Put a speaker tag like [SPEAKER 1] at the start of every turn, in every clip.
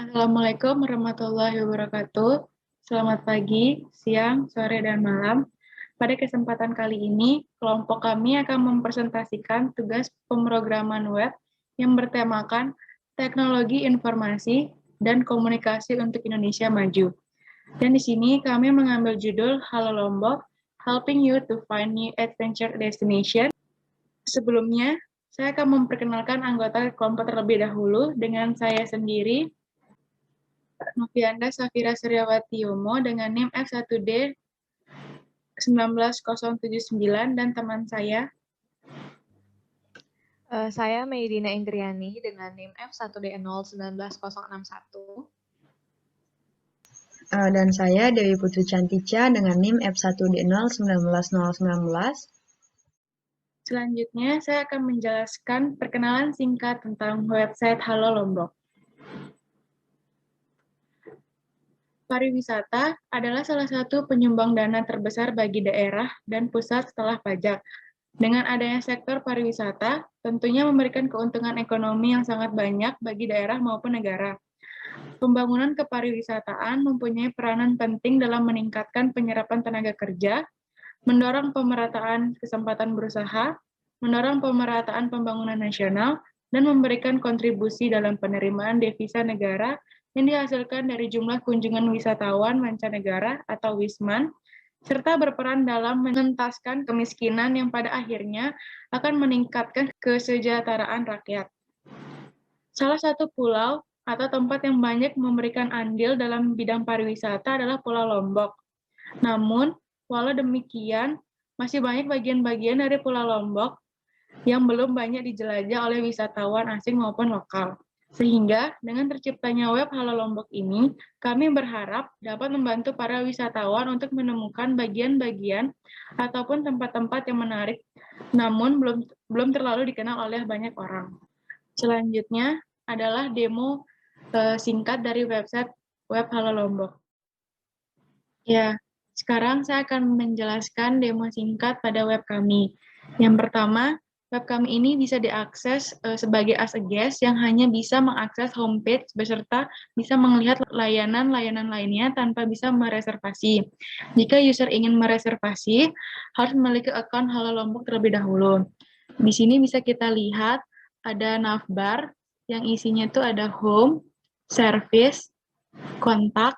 [SPEAKER 1] Assalamualaikum warahmatullahi wabarakatuh. Selamat pagi, siang, sore, dan malam. Pada kesempatan kali ini, kelompok kami akan mempresentasikan tugas pemrograman web yang bertemakan teknologi informasi dan komunikasi untuk Indonesia Maju. Dan di sini kami mengambil judul Halo Lombok, Helping You to Find New Adventure Destination. Sebelumnya, saya akan memperkenalkan anggota kelompok terlebih dahulu dengan saya sendiri, Novianda Safira Suryawati Yomo dengan NIM F1D 19079 dan teman saya
[SPEAKER 2] Saya Meidina Indriani dengan NIM F1D0 19061.
[SPEAKER 3] Dan saya Dewi Putri Cantica dengan NIM F1D0 19019.
[SPEAKER 1] Selanjutnya, saya akan menjelaskan perkenalan singkat tentang website Halo Lombok. Pariwisata adalah salah satu penyumbang dana terbesar bagi daerah dan pusat setelah pajak. Dengan adanya sektor pariwisata, tentunya memberikan keuntungan ekonomi yang sangat banyak bagi daerah maupun negara. Pembangunan kepariwisataan mempunyai peranan penting dalam meningkatkan penyerapan tenaga kerja, mendorong pemerataan kesempatan berusaha, mendorong pemerataan pembangunan nasional, dan memberikan kontribusi dalam penerimaan devisa negara yang dihasilkan dari jumlah kunjungan wisatawan mancanegara atau WISMAN, serta berperan dalam mengentaskan kemiskinan yang pada akhirnya akan meningkatkan kesejahteraan rakyat. Salah satu pulau atau tempat yang banyak memberikan andil dalam bidang pariwisata adalah Pulau Lombok. Namun, walau demikian, masih banyak bagian-bagian dari Pulau Lombok yang belum banyak dijelajah oleh wisatawan asing maupun lokal. Sehingga, dengan terciptanya web Halo Lombok ini, kami berharap dapat membantu para wisatawan untuk menemukan bagian-bagian ataupun tempat-tempat yang menarik, namun belum terlalu dikenal oleh banyak orang. Selanjutnya adalah demo singkat dari website web Halo Lombok. Ya, sekarang saya akan menjelaskan demo singkat pada web kami. Yang pertama, web kami ini bisa diakses sebagai as a guest yang hanya bisa mengakses homepage beserta bisa melihat layanan-layanan lainnya tanpa bisa mereservasi. Jika user ingin mereservasi, harus memiliki akun Halo Lombok terlebih dahulu. Di sini bisa kita lihat ada navbar yang isinya itu ada home, service, kontak,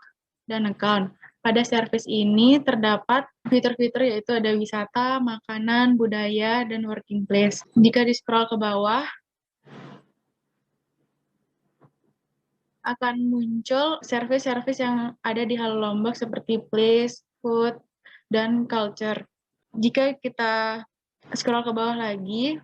[SPEAKER 1] dan account. Pada service ini terdapat fitur-fitur yaitu ada wisata, makanan, budaya, dan working place. Jika di-scroll ke bawah, akan muncul service-service yang ada di Halo Lombok seperti place, food, dan culture. Jika kita scroll ke bawah lagi,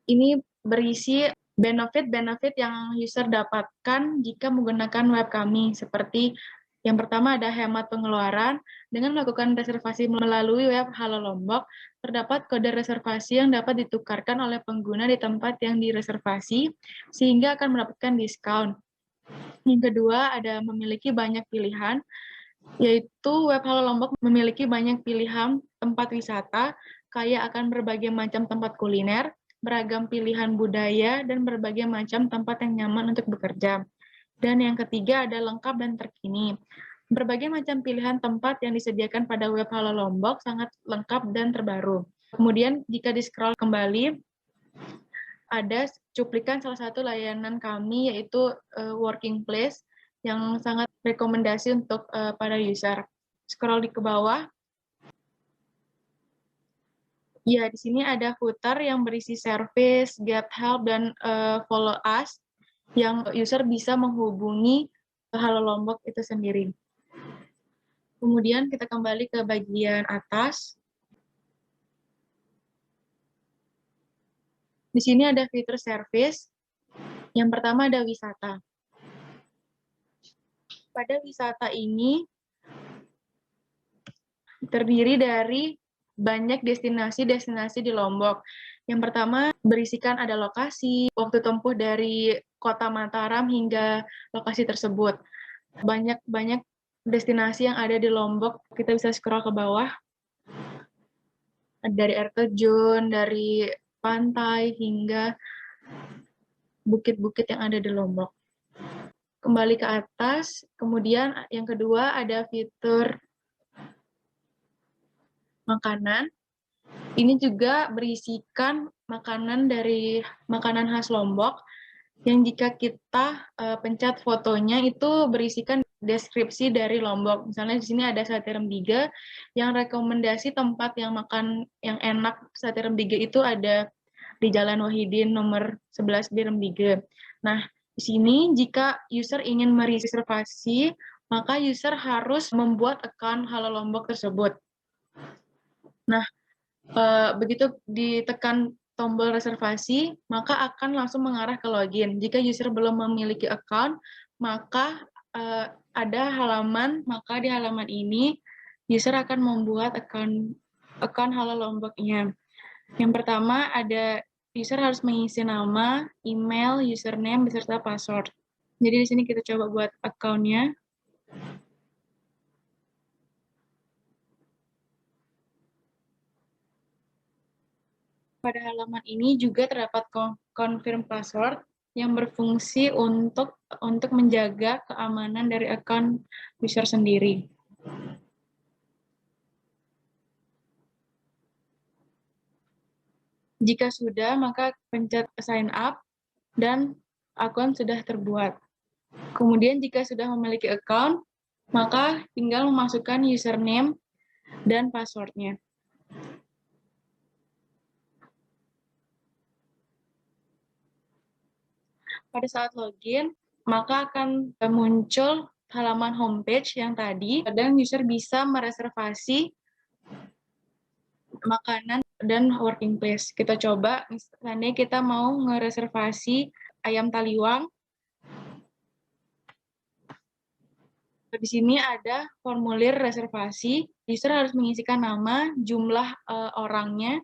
[SPEAKER 1] ini berisi benefit-benefit yang user dapatkan jika menggunakan web kami, seperti yang pertama ada hemat pengeluaran. Dengan melakukan reservasi melalui web Halo Lombok, terdapat kode reservasi yang dapat ditukarkan oleh pengguna di tempat yang direservasi, sehingga akan mendapatkan diskon. Yang kedua, ada memiliki banyak pilihan, yaitu web Halo Lombok memiliki banyak pilihan tempat wisata, kaya akan berbagai macam tempat kuliner, beragam pilihan budaya, dan berbagai macam tempat yang nyaman untuk bekerja. Dan yang ketiga ada lengkap dan terkini. Berbagai macam pilihan tempat yang disediakan pada web Halo Lombok sangat lengkap dan terbaru. Kemudian jika di-scroll kembali, ada cuplikan salah satu layanan kami yaitu working place yang sangat rekomendasi untuk para user. Scroll di ke bawah. Ya, di sini ada footer yang berisi service, get help, dan follow us yang user bisa menghubungi Halo Lombok itu sendiri. Kemudian kita kembali ke bagian atas. Di sini ada fitur service. Yang pertama ada wisata. Pada wisata ini terdiri dari banyak destinasi-destinasi di Lombok. Yang pertama berisikan ada lokasi, waktu tempuh dari Kota Mataram hingga lokasi tersebut. Banyak destinasi yang ada di Lombok, kita bisa scroll ke bawah. Dari air terjun, dari pantai hingga bukit-bukit yang ada di Lombok. Kembali ke atas, kemudian yang kedua ada fitur makanan. Ini juga berisikan makanan dari makanan khas Lombok yang jika kita pencet fotonya itu berisikan deskripsi dari Lombok. Misalnya di sini ada sate rembige yang rekomendasi tempat yang makan yang enak sate rembige itu ada di Jalan Wahidin nomor 11 di Rembige. Nah, di sini jika user ingin mereservasi, maka user harus membuat account Halo Lombok tersebut. Nah, begitu ditekan tombol reservasi, maka akan langsung mengarah ke login. Jika user belum memiliki account, maka ada halaman, maka di halaman ini user akan membuat account Halo Lomboknya. Yang pertama ada user harus mengisi nama, email, username, beserta password. Jadi di sini kita coba buat account-nya. Pada halaman ini juga terdapat confirm password yang berfungsi untuk menjaga keamanan dari account user sendiri. Jika sudah, maka pencet sign up dan akun sudah terbuat. Kemudian jika sudah memiliki account, maka tinggal memasukkan username dan password-nya. Pada saat login, maka akan muncul halaman homepage yang tadi, dan user bisa mereservasi makanan dan working place. Kita coba, misalnya kita mau ngereservasi ayam taliwang. Di sini ada formulir reservasi. User harus mengisikan nama, jumlah orangnya.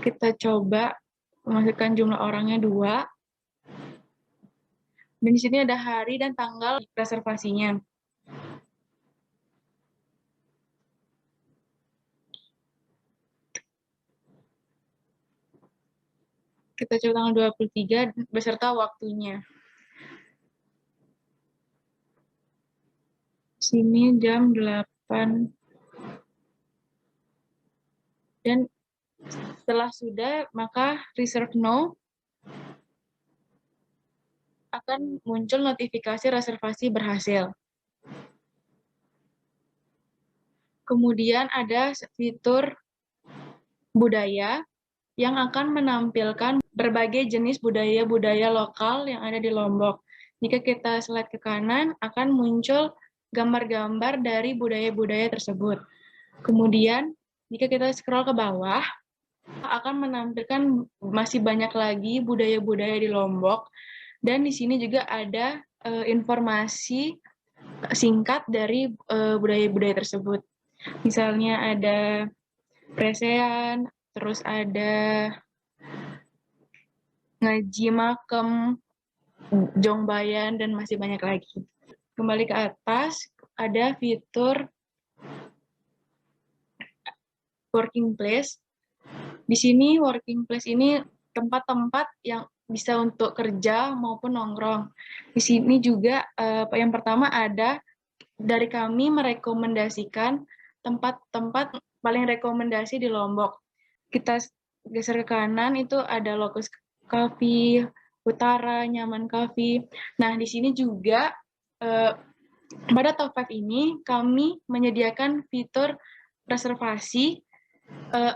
[SPEAKER 1] Kita coba memasukkan jumlah orangnya 2. Dan di sini ada hari dan tanggal reservasinya. Kita coba tanggal 23 beserta waktunya. Sini jam 8. Dan setelah sudah, maka reserve now akan muncul notifikasi reservasi berhasil. Kemudian ada fitur budaya yang akan menampilkan berbagai jenis budaya-budaya lokal yang ada di Lombok. Jika kita slide ke kanan, akan muncul gambar-gambar dari budaya-budaya tersebut. Kemudian, jika kita scroll ke bawah, akan menampilkan masih banyak lagi budaya-budaya di Lombok. Dan di sini juga ada informasi singkat dari budaya-budaya tersebut. Misalnya ada presean, terus ada ngaji makem, jongbayan, dan masih banyak lagi. Kembali ke atas, ada fitur working place. Di sini working place ini tempat-tempat yang bisa untuk kerja maupun nongkrong. Di sini juga yang pertama ada dari kami merekomendasikan tempat-tempat paling rekomendasi di Lombok. Kita geser ke kanan itu ada Lokus Coffee, Utara, Nyaman Coffee. Nah, di sini juga pada top 5 ini kami menyediakan fitur reservasi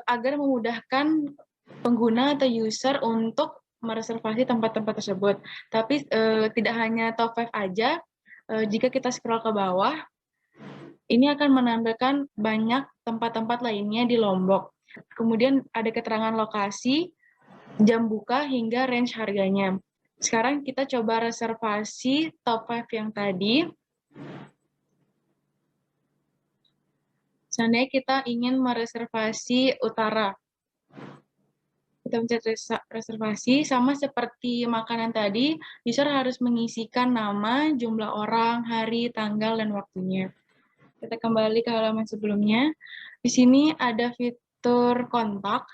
[SPEAKER 1] agar memudahkan pengguna atau user untuk mereservasi tempat-tempat tersebut. Tapi tidak hanya top 5 aja, jika kita scroll ke bawah, ini akan menampilkan banyak tempat-tempat lainnya di Lombok. Kemudian ada keterangan lokasi, jam buka, hingga range harganya. Sekarang kita coba reservasi top 5 yang tadi. Seandainya kita ingin mereservasi Utara. Kita mencet reservasi, sama seperti makanan tadi, user harus mengisikan nama, jumlah orang, hari, tanggal, dan waktunya. Kita kembali ke halaman sebelumnya. Di sini ada fitur kontak.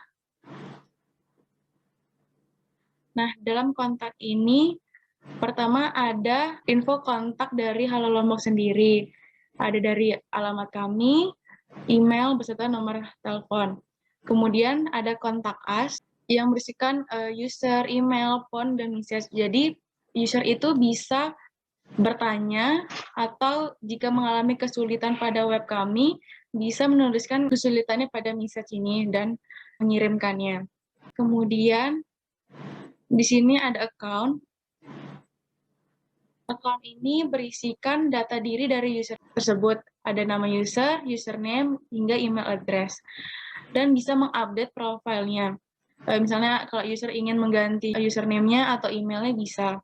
[SPEAKER 1] Nah, dalam kontak ini Pertama ada info kontak dari Halo Lombok sendiri. Ada dari alamat kami, email beserta nomor telepon. Kemudian ada kontak us yang berisikan user, email, phone, dan message. Jadi user itu bisa bertanya atau jika mengalami kesulitan pada web kami, bisa menuliskan kesulitannya pada message ini dan mengirimkannya. Kemudian di sini ada account. Account ini berisikan data diri dari user tersebut. Ada nama user, username, hingga email address. Dan bisa mengupdate profilnya. Misalnya kalau user ingin mengganti username-nya atau emailnya bisa.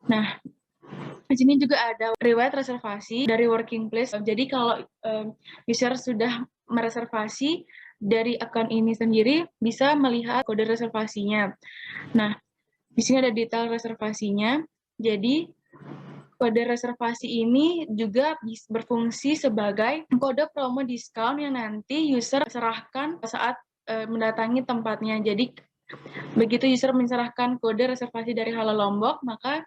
[SPEAKER 1] Nah, di sini juga ada riwayat reservasi dari working place. Jadi kalau user sudah mereservasi dari akun ini sendiri, bisa melihat kode reservasinya. Nah, di sini ada detail reservasinya. Jadi kode reservasi ini juga berfungsi sebagai kode promo diskon yang nanti user serahkan saat mendatangi tempatnya. Jadi begitu user menserahkan kode reservasi dari Halo Lombok, maka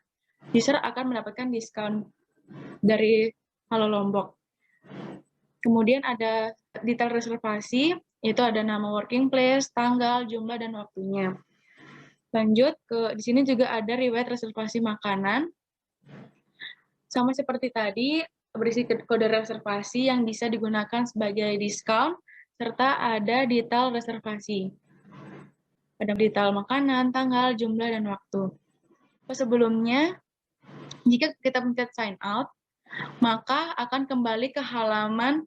[SPEAKER 1] user akan mendapatkan diskon dari Halo Lombok. Kemudian ada detail reservasi, itu ada nama working place, tanggal, jumlah, dan waktunya. Lanjut di sini juga ada riwayat reservasi makanan. Sama seperti tadi, berisi kode reservasi yang bisa digunakan sebagai diskon, serta ada detail reservasi. Ada detail makanan, tanggal, jumlah, dan waktu. Sebelumnya, jika kita pencet sign out, maka akan kembali ke halaman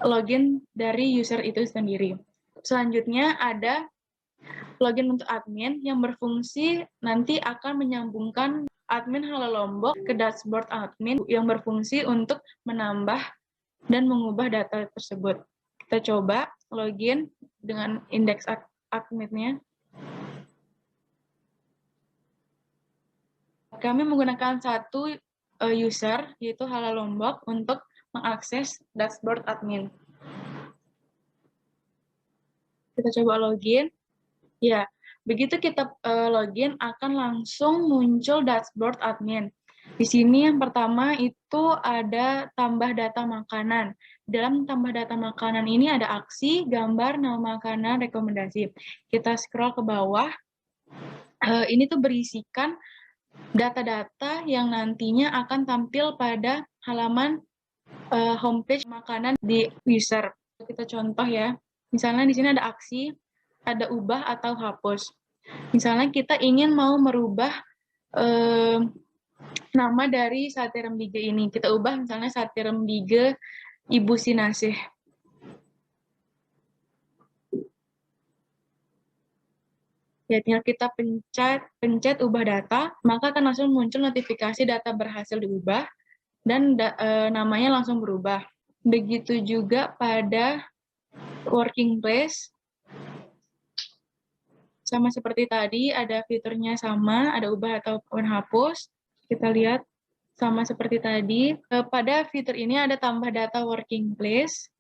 [SPEAKER 1] login dari user itu sendiri. Selanjutnya ada login untuk admin yang berfungsi nanti akan menyambungkan admin Halo Lombok ke dashboard admin yang berfungsi untuk menambah dan mengubah data tersebut. Kita coba login dengan indeks adminnya. Kami menggunakan satu user, yaitu Halo Lombok, untuk mengakses dashboard admin. Kita coba login. Ya, begitu kita login akan langsung muncul dashboard admin. Di sini yang pertama itu ada tambah data makanan. Dalam tambah data makanan ini ada aksi, gambar, nama makanan, rekomendasi. Kita scroll ke bawah. Ini tuh berisikan data-data yang nantinya akan tampil pada halaman homepage makanan di user. Kita contoh ya. Misalnya di sini ada aksi, ada ubah atau hapus. Misalnya kita ingin mau merubah nama dari Sate Rembige ini. Kita ubah misalnya Sate Rembige Ibu Sinasih. Ya, tinggal kita pencet ubah data, maka akan langsung muncul notifikasi data berhasil diubah dan namanya langsung berubah. Begitu juga pada working place. Sama seperti tadi, ada fiturnya sama, ada ubah ataupun hapus. Kita lihat sama seperti tadi. Pada fitur ini ada tambah data working place.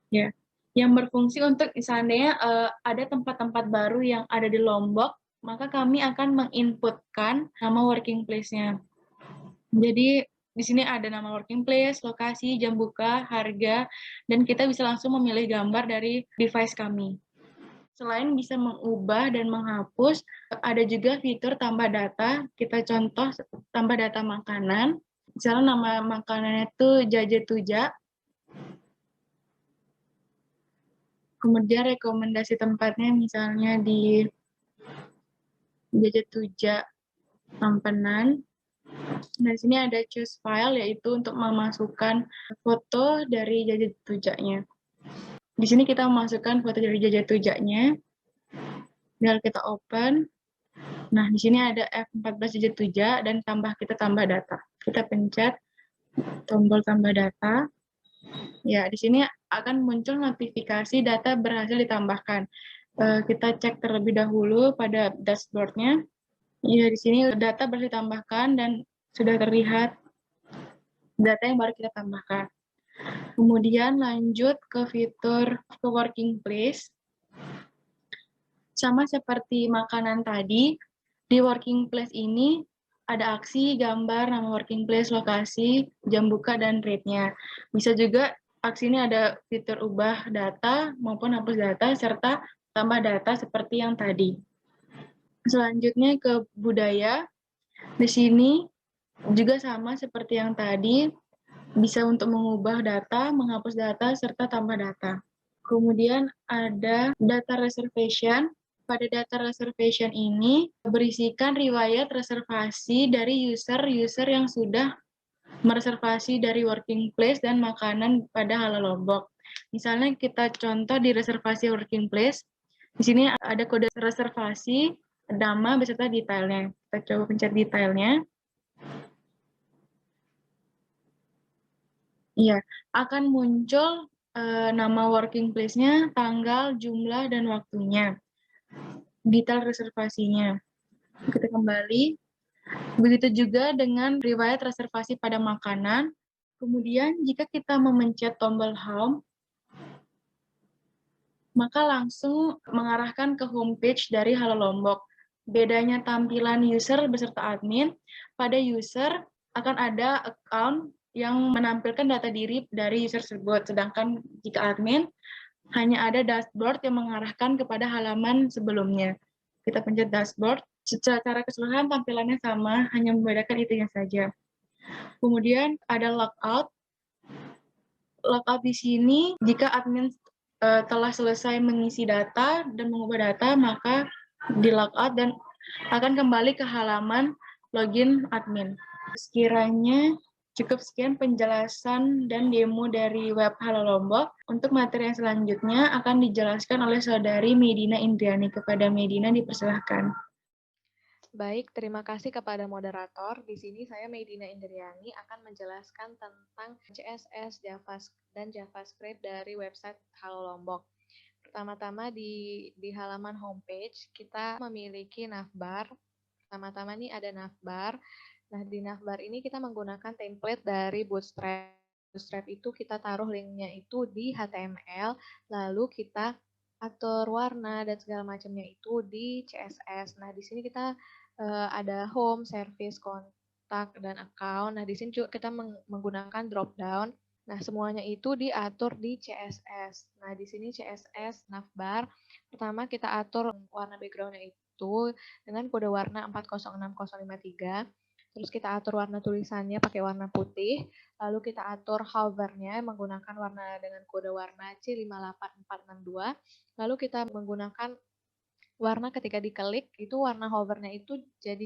[SPEAKER 1] Ya, yang berfungsi untuk seandainya ada tempat-tempat baru yang ada di Lombok, maka kami akan menginputkan nama working place-nya. Jadi di sini ada nama working place, lokasi, jam buka, harga, dan kita bisa langsung memilih gambar dari device kami. Selain bisa mengubah dan menghapus, ada juga fitur tambah data. Kita contoh tambah data makanan. Misalnya nama makanannya itu Jaje Tuja. Kemudian rekomendasi tempatnya misalnya di Jaje Tuja Ampenan. Nah, di sini ada choose file, yaitu untuk memasukkan foto dari Jaje Tujanya. Di sini kita memasukkan foto dari Jaje Tujanya. Tinggal kita open. Nah, di sini ada F14 Jaje Tuja dan kita tambah data. Kita pencet tombol tambah data. Ya, di sini akan muncul notifikasi data berhasil ditambahkan. Kita cek terlebih dahulu pada dashboard-nya. Ya, di sini data berhasil ditambahkan dan sudah terlihat data yang baru kita tambahkan. Kemudian lanjut ke fitur working place. Sama seperti makanan tadi, Di working place ini ada aksi, gambar, nama working place, lokasi, jam buka, dan rate-nya. Bisa juga aksi ini ada fitur ubah data maupun hapus data, serta tambah data seperti yang tadi. Selanjutnya ke budaya. Di sini juga sama seperti yang tadi, bisa untuk mengubah data, menghapus data, serta tambah data. Kemudian ada data reservation. Pada data reservation ini berisikan riwayat reservasi dari user yang sudah mereservasi dari working place dan makanan pada Halal Lombok. Misalnya kita contoh di reservasi working place, di sini ada kode reservasi, nama beserta detailnya. Kita coba pencet detailnya. Iya, akan muncul nama working place-nya, tanggal, jumlah, dan waktunya. Detail reservasinya. Kita kembali. Begitu juga dengan riwayat reservasi pada makanan. Kemudian jika kita memencet tombol home, maka langsung mengarahkan ke homepage dari Halo Lombok. Bedanya tampilan user beserta admin, pada user akan ada account yang menampilkan data diri dari user tersebut, sedangkan jika admin hanya ada dashboard yang mengarahkan kepada halaman sebelumnya. Kita pencet dashboard, secara keseluruhan tampilannya sama, hanya membedakan itunya saja. Kemudian ada logout. Logout di sini, jika admin telah selesai mengisi data dan mengubah data, maka di logout dan akan kembali ke halaman login admin. Sekiranya cukup sekian penjelasan dan demo dari web Halo Lombok. Untuk materi yang selanjutnya akan dijelaskan oleh Saudari Medina Indriani. Kepada Medina dipersilahkan.
[SPEAKER 2] Baik, terima kasih kepada moderator. Di sini saya Medina Indriani akan menjelaskan tentang CSS, dan JavaScript dari website Halo Lombok. Pertama-tama di halaman homepage kita memiliki navbar. Pertama-tama nih ada navbar. Nah, di navbar ini kita menggunakan template dari Bootstrap. Bootstrap itu kita taruh linknya itu di HTML, lalu kita atur warna dan segala macamnya itu di CSS. Nah, di sini kita ada home, service, kontak, dan account. Nah, di sini juga kita menggunakan drop down. Nah, semuanya itu diatur di CSS. Nah, di sini CSS navbar. Pertama kita atur warna background-nya itu dengan kode warna 406053. Terus kita atur warna tulisannya pakai warna putih. Lalu kita atur hover-nya menggunakan warna dengan kode warna C58462. Lalu kita menggunakan warna ketika diklik itu warna hovernya itu jadi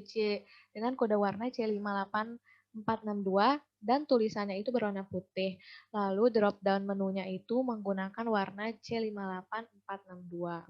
[SPEAKER 2] dengan kode warna C58462 dan tulisannya itu berwarna putih. Lalu drop down menunya itu menggunakan warna C58462.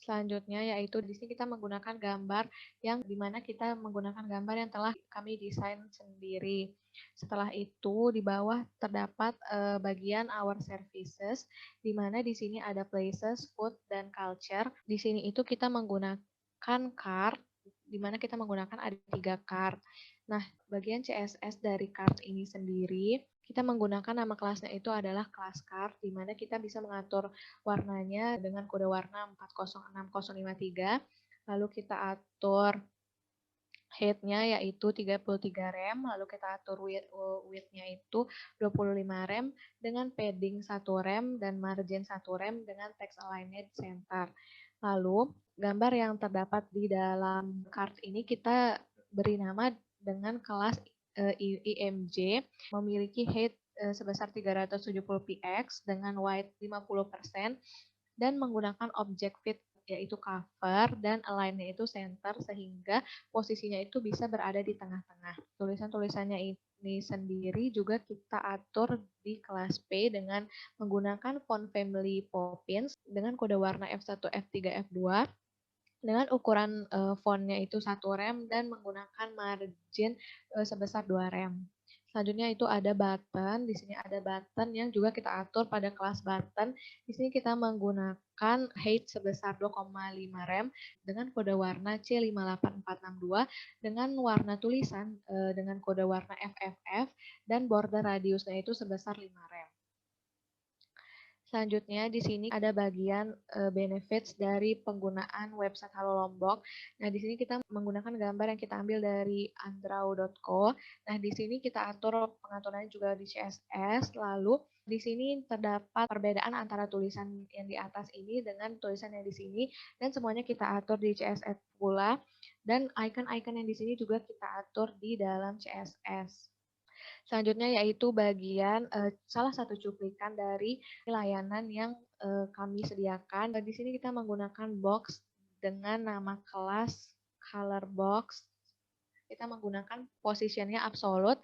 [SPEAKER 2] Selanjutnya yaitu di sini kita menggunakan gambar yang dimana kita menggunakan gambar yang telah kami desain sendiri. Setelah itu di bawah terdapat bagian our services, di mana di sini ada places, food, dan culture. Di sini itu kita menggunakan card, di mana kita menggunakan ada 3 card. Nah, bagian CSS dari card ini sendiri kita menggunakan nama kelasnya itu adalah kelas card, di mana kita bisa mengatur warnanya dengan kode warna 406053. Lalu kita atur height-nya yaitu 33 rem, lalu kita atur width-nya itu 25 rem dengan padding 1 rem dan margin 1 rem dengan text aligned center. Lalu gambar yang terdapat di dalam card ini kita beri nama dengan kelas IMJ, memiliki height sebesar 370 px dengan width 50% dan menggunakan objek fit yaitu cover dan align-nya itu center sehingga posisinya itu bisa berada di tengah-tengah. Tulisan-tulisannya ini sendiri juga kita atur di kelas P dengan menggunakan font family Poppins dengan kode warna F1, F3, F2 dengan ukuran fontnya itu 1 rem dan menggunakan margin sebesar 2 rem. Selanjutnya itu ada button. Di sini ada button yang juga kita atur pada kelas button. Di sini kita menggunakan height sebesar 2,5 rem dengan kode warna C58462 dengan warna tulisan dengan kode warna FFF dan border radiusnya itu sebesar 5 rem. Selanjutnya di sini ada bagian benefits dari penggunaan website Halo Lombok. Nah, di sini kita menggunakan gambar yang kita ambil dari andrau.co. Nah, di sini kita atur pengaturannya juga di CSS. Lalu di sini terdapat perbedaan antara tulisan yang di atas ini dengan tulisan yang di sini, dan semuanya kita atur di CSS pula. Dan icon-icon yang di sini juga kita atur di dalam CSS. Selanjutnya yaitu bagian salah satu cuplikan dari layanan yang kami sediakan. Di sini kita menggunakan box dengan nama kelas color box. Kita menggunakan positionnya absolute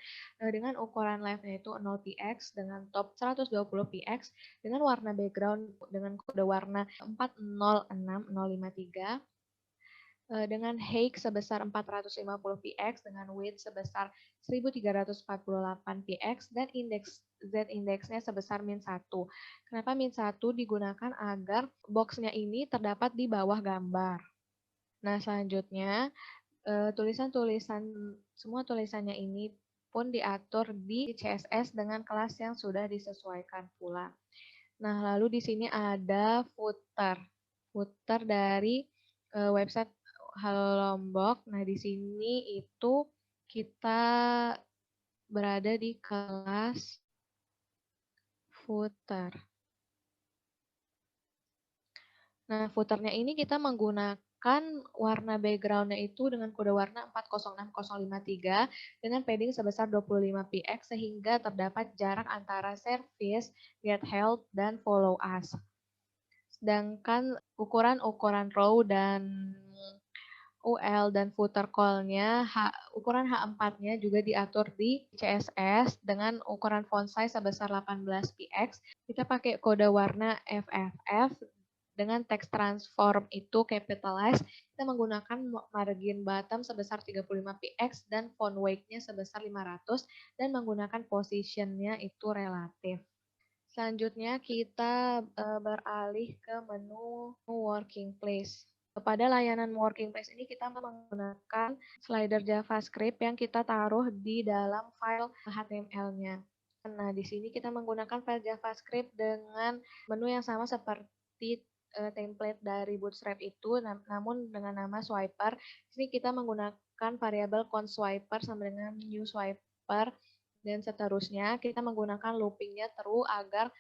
[SPEAKER 2] dengan ukuran left-nya itu 0px dengan top 120px dengan warna background dengan kode warna 406053 dengan height sebesar 450px dengan width sebesar 1348px dan indeks z-indeksnya sebesar -1. Kenapa -1 digunakan agar boxnya ini terdapat di bawah gambar. Nah, selanjutnya semua tulisannya ini pun diatur di CSS dengan kelas yang sudah disesuaikan pula. Nah, lalu di sini ada footer dari website Halo Lombok. Nah, di sini itu kita berada di kelas footer. Nah, footernya ini kita menggunakan warna background-nya itu dengan kode warna 406053 dengan padding sebesar 25px sehingga terdapat jarak antara service, get help, dan follow us. Sedangkan ukuran row dan UL dan footer call-nya, ukuran H4-nya juga diatur di CSS dengan ukuran font size sebesar 18px. Kita pakai kode warna FFF dengan text transform itu capitalize. Kita menggunakan margin bottom sebesar 35px dan font weight-nya sebesar 500 dan menggunakan position-nya itu relatif. Selanjutnya kita beralih ke menu working place. Pada layanan working place ini kita menggunakan slider JavaScript yang kita taruh di dalam file HTML-nya. Nah, di sini kita menggunakan file JavaScript dengan menu yang sama seperti template dari Bootstrap itu, namun dengan nama swiper. Di sini kita menggunakan variabel count swiper sama dengan new swiper dan seterusnya. Kita menggunakan loopingnya terus agar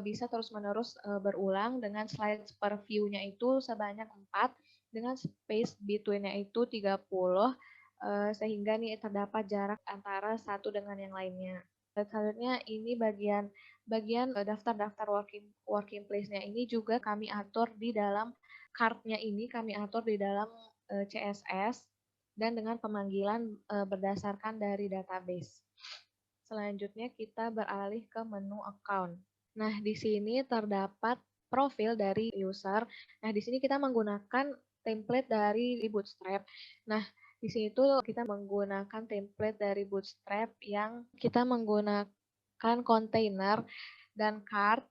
[SPEAKER 2] bisa terus-menerus berulang dengan slides per view-nya itu sebanyak 4 dengan space between-nya itu 30 sehingga nih terdapat jarak antara satu dengan yang lainnya. Dan selanjutnya ini bagian daftar-daftar working place-nya ini juga kami atur di dalam card-nya ini kami atur di dalam CSS dan dengan pemanggilan berdasarkan dari database. Selanjutnya kita beralih ke menu account. Nah, di sini terdapat profil dari user. Nah, di sini kita menggunakan template dari Bootstrap. Nah, di sini tuh kita menggunakan template dari Bootstrap yang kita menggunakan container dan card.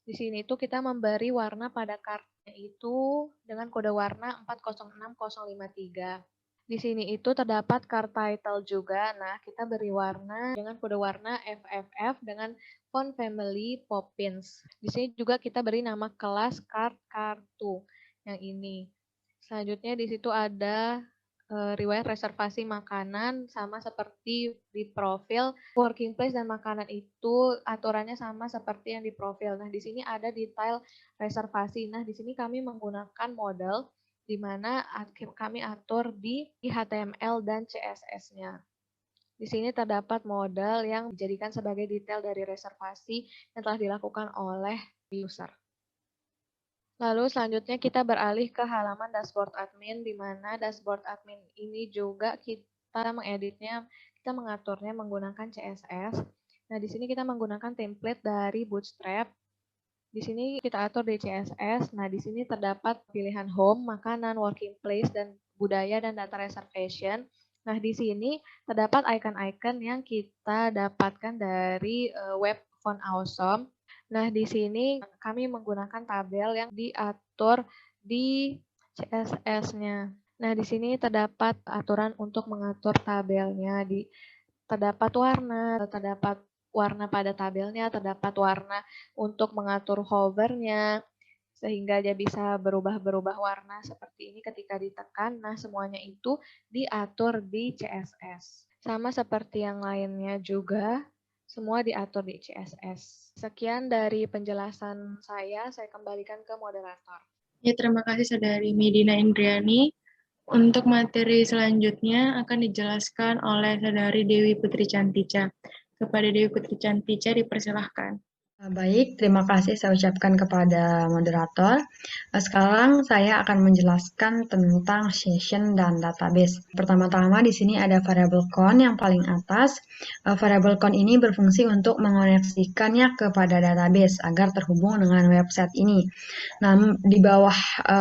[SPEAKER 2] Di sini tuh kita memberi warna pada cardnya itu dengan kode warna 406053. Di sini itu terdapat card title juga. Nah, kita beri warna dengan kode warna FFF dengan font family Poppins. Di sini juga kita beri nama kelas card kartu yang ini. Selanjutnya di situ ada riwayat reservasi makanan sama seperti di profil. Working place dan makanan itu aturannya sama seperti yang di profil. Nah, di sini ada detail reservasi. Nah, di sini kami menggunakan model di mana kami atur di HTML dan CSS-nya. Di sini terdapat modal yang dijadikan sebagai detail dari reservasi yang telah dilakukan oleh user. Lalu selanjutnya kita beralih ke halaman dashboard admin, di mana dashboard admin ini juga kita mengeditnya, kita mengaturnya menggunakan CSS. Nah, di sini kita menggunakan template dari Bootstrap. Di sini kita atur di CSS. Nah, di sini terdapat pilihan home, makanan, working place, dan budaya dan data reservation. Nah, di sini terdapat icon-icon yang kita dapatkan dari web Font Awesome. Nah, di sini kami menggunakan tabel yang diatur di CSS-nya. Nah, di sini terdapat aturan untuk mengatur tabelnya. Terdapat warna, terdapat warna pada tabelnya, terdapat warna untuk mengatur hovernya, sehingga dia bisa berubah-berubah warna seperti ini ketika ditekan. Nah, semuanya itu diatur di CSS. Sama seperti yang lainnya juga, semua diatur di CSS. Sekian dari penjelasan saya kembalikan ke moderator.
[SPEAKER 1] Ya, terima kasih Saudari Medina Indriani. Untuk materi selanjutnya akan dijelaskan oleh Saudari Dewi Putri Cantica. Kepada Dewi Putri Cantica dipersilahkan.
[SPEAKER 3] Baik, terima kasih saya ucapkan kepada moderator. Sekarang saya akan menjelaskan tentang session dan database. Pertama-tama di sini ada variable count yang paling atas. Variable count ini berfungsi untuk mengoneksikannya kepada database agar terhubung dengan website ini. Nah, di bawah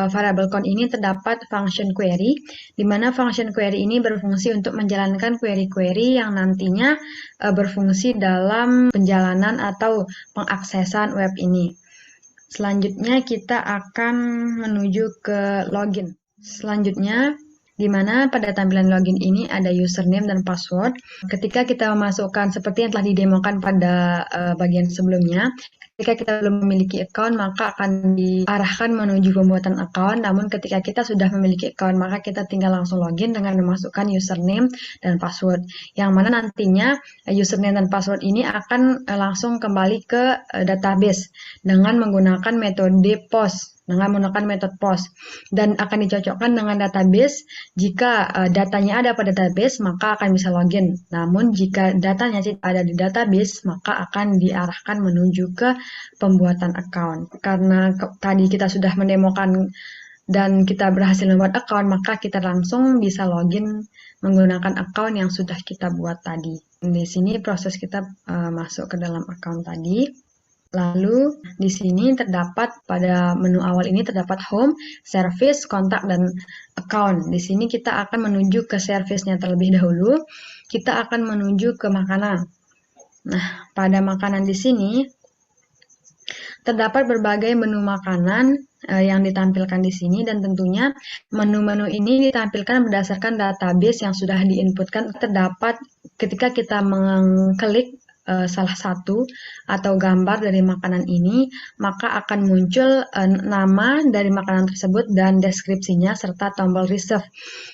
[SPEAKER 3] variable count ini terdapat function query, di mana function query ini berfungsi untuk menjalankan query-query yang nantinya berfungsi dalam penjalanan atau pengaksesan web ini. Selanjutnya kita akan menuju ke login. Selanjutnya, di mana pada tampilan login ini ada username dan password. Ketika kita memasukkan seperti yang telah didemokan pada bagian sebelumnya, ketika kita belum memiliki account, maka akan diarahkan menuju pembuatan account. Namun ketika kita sudah memiliki account, maka kita tinggal langsung login dengan memasukkan username dan password. Yang mana nantinya username dan password ini akan langsung kembali ke database dengan menggunakan metode POST. Dan akan dicocokkan dengan database. Jika datanya ada pada database, maka akan bisa login. Namun jika datanya tidak ada di database, maka akan diarahkan menuju ke pembuatan account. Karena tadi kita sudah mendemokan dan kita berhasil membuat account, maka kita langsung bisa login menggunakan account yang sudah kita buat tadi. Di sini proses kita masuk ke dalam account tadi. Lalu di sini terdapat pada menu awal ini terdapat home, service, kontak, dan account. Di sini kita akan menuju ke service-nya terlebih dahulu. Kita akan menuju ke makanan. Nah, pada makanan di sini terdapat berbagai menu makanan yang ditampilkan di sini, dan tentunya menu-menu ini ditampilkan berdasarkan database yang sudah diinputkan. Terdapat ketika kita mengklik salah satu atau gambar dari makanan ini, maka akan muncul nama dari makanan tersebut dan deskripsinya serta tombol reserve,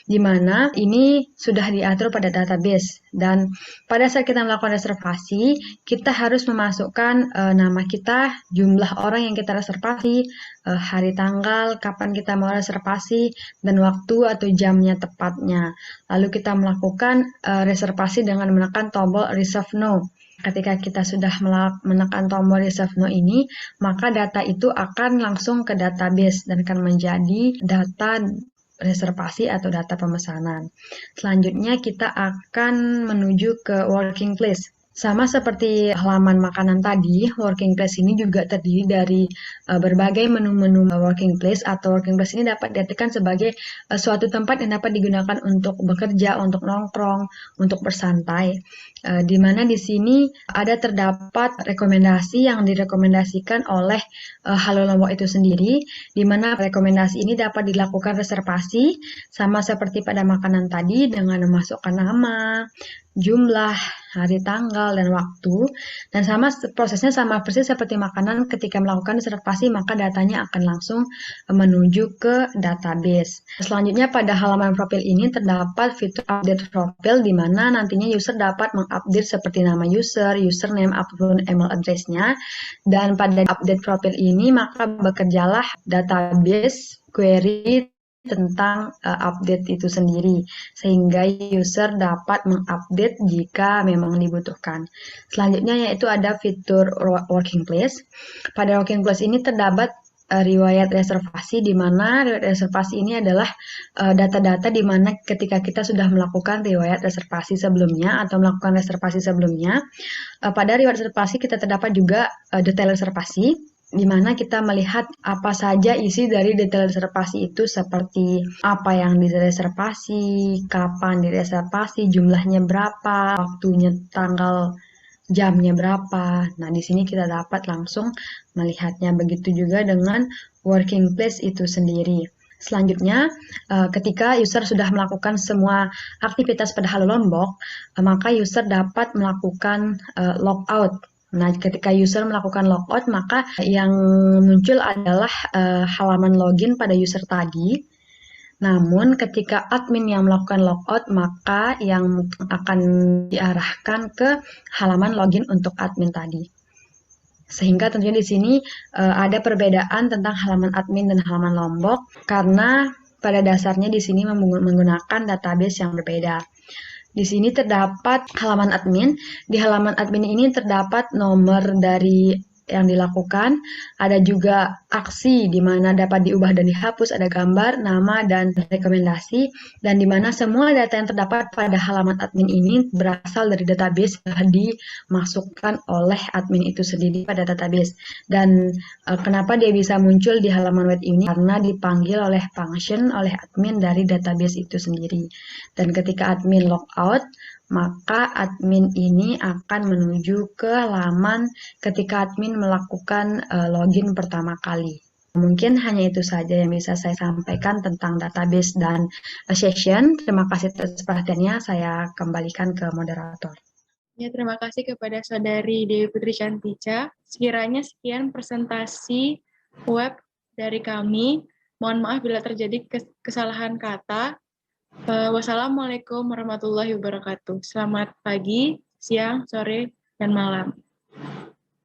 [SPEAKER 3] di mana ini sudah diatur pada database. Dan pada saat kita melakukan reservasi, kita harus memasukkan nama kita, jumlah orang yang kita reservasi, hari tanggal, kapan kita mau reservasi, dan waktu atau jamnya tepatnya. Lalu kita melakukan reservasi dengan menekan tombol reserve now. Ketika kita sudah menekan tombol reserve now ini, maka data itu akan langsung ke database dan akan menjadi data reservasi atau data pemesanan. Selanjutnya kita akan menuju ke working place. Sama seperti halaman makanan tadi, working place ini juga terdiri dari berbagai menu-menu working place, atau working place ini dapat diartikan sebagai suatu tempat yang dapat digunakan untuk bekerja, untuk nongkrong, untuk bersantai. Di mana di sini ada terdapat rekomendasi yang direkomendasikan oleh Halo Lombok itu sendiri, di mana rekomendasi ini dapat dilakukan reservasi sama seperti pada makanan tadi dengan memasukkan nama, jumlah, hari tanggal, dan waktu. Dan prosesnya sama persis seperti makanan. Ketika melakukan reservasi, maka datanya akan langsung menuju ke database. Selanjutnya pada halaman profil ini terdapat fitur update profil, di mana nantinya user dapat mengupdate seperti nama user, username, apapun email address-nya. Dan pada update profil ini maka bekerjalah database query tentang update itu sendiri, sehingga user dapat mengupdate jika memang dibutuhkan. Selanjutnya yaitu ada fitur working place. Pada working place ini terdapat riwayat reservasi, di mana riwayat reservasi ini adalah data-data di mana ketika kita sudah melakukan riwayat reservasi sebelumnya atau melakukan reservasi sebelumnya. Pada riwayat reservasi kita terdapat juga detail reservasi, di mana kita melihat apa saja isi dari detail reservasi itu, seperti apa yang direservasi, kapan direservasi, jumlahnya berapa, waktunya, tanggal, jamnya berapa. Nah, di sini kita dapat langsung melihatnya. Begitu juga dengan working place itu sendiri. Selanjutnya, ketika user sudah melakukan semua aktivitas pada Halo Lombok, maka user dapat melakukan logout. Nah, ketika user melakukan logout, maka yang muncul adalah halaman login pada user tadi. Namun, ketika admin yang melakukan logout, maka yang akan diarahkan ke halaman login untuk admin tadi. Sehingga tentunya di sini ada perbedaan tentang halaman admin dan halaman Lombok karena pada dasarnya di sini menggunakan database yang berbeda. Di sini terdapat halaman admin. Di halaman admin ini terdapat nomor dari yang dilakukan, ada juga aksi di mana dapat diubah dan dihapus, ada gambar, nama, dan rekomendasi, dan di mana semua data yang terdapat pada halaman admin ini berasal dari database yang dimasukkan oleh admin itu sendiri pada database. Dan kenapa dia bisa muncul di halaman web ini? Karena dipanggil oleh function oleh admin dari database itu sendiri. Dan ketika admin logout, maka admin ini akan menuju ke laman ketika admin melakukan login pertama kali. Mungkin hanya itu saja yang bisa saya sampaikan tentang database dan session. Terima kasih atas perhatiannya. Saya kembalikan ke moderator.
[SPEAKER 1] Ya, terima kasih kepada Saudari Dewi Putri Cantica. Sekiranya sekian presentasi web dari kami. Mohon maaf bila terjadi kesalahan kata. Wassalamualaikum warahmatullahi wabarakatuh. Selamat pagi, siang, sore, dan malam.